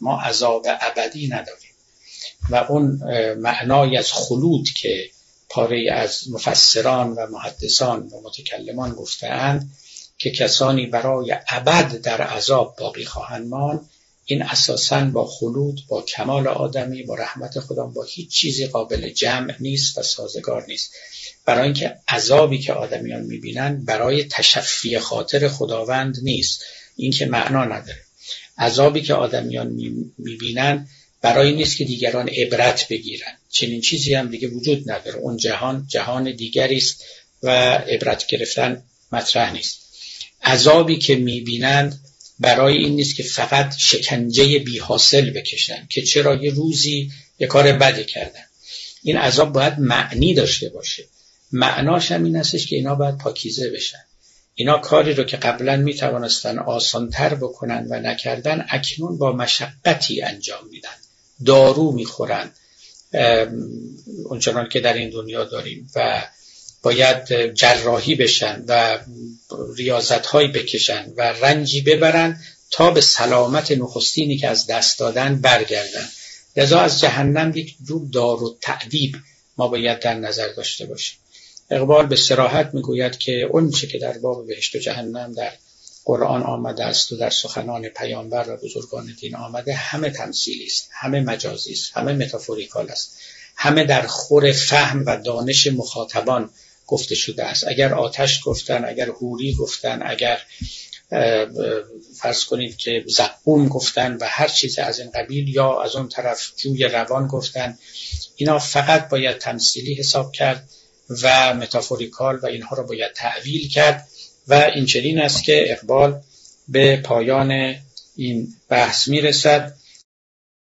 ما عذاب ابدی نداریم و اون معنای از خلود که پاره از مفسران و محدثان و متکلمان گفتند که کسانی برای ابد در عذاب باقی خواهند ماند، این اساساً با خلود، با کمال آدمی، با رحمت خدا، با هیچ چیزی قابل جمع نیست و سازگار نیست. برای اینکه عذابی که آدمیان میبینن برای تشفی خاطر خداوند نیست، این که معنا نداره. عذابی که آدمیان میبینن برای نیست که دیگران عبرت بگیرن، چنین چیزی هم دیگه وجود نداره. اون جهان دیگری است و عبرت گرفتن مطرح نیست. عذابی که میبینند برای این نیست که فقط شکنجه بی حاصل بکشن که چرا یه روزی یه کار بدی کردن. این عذاب باید معنی داشته باشه. معناش هم این هستش که اینا باید پاکیزه بشن. اینا کاری رو که قبلا میتوانستن آسانتر بکنن و نکردن، اکنون با مشقتی انجام میدن. دارو میخورن اونچنان که در این دنیا داریم و باید جراحی بشن و ریاضت‌هایی بکشن و رنجی ببرن تا به سلامت نخستینی که از دست دادن برگردن. لذا از جهنم یک جور دارو تعذیب ما باید در نظر داشته باشیم. اقبال به صراحت میگوید که اون چه که در باب بهشت و جهنم در قرآن آمده است و در سخنان پیامبر و بزرگان دین آمده، همه تمثیلی است، همه مجازی است، همه متافوریکال است، همه در خور فهم و دانش مخاطبان گفته شده است. اگر آتش گفتن، اگر حوری گفتن، اگر فرض کنید که زقوم گفتن و هر چیز از این قبیل، یا از اون طرف جوی روان گفتن، اینا فقط باید تمثیلی حساب کرد و متافوریکال و اینها رو باید تعویل کرد. و این چنین است که اقبال به پایان این بحث میرسد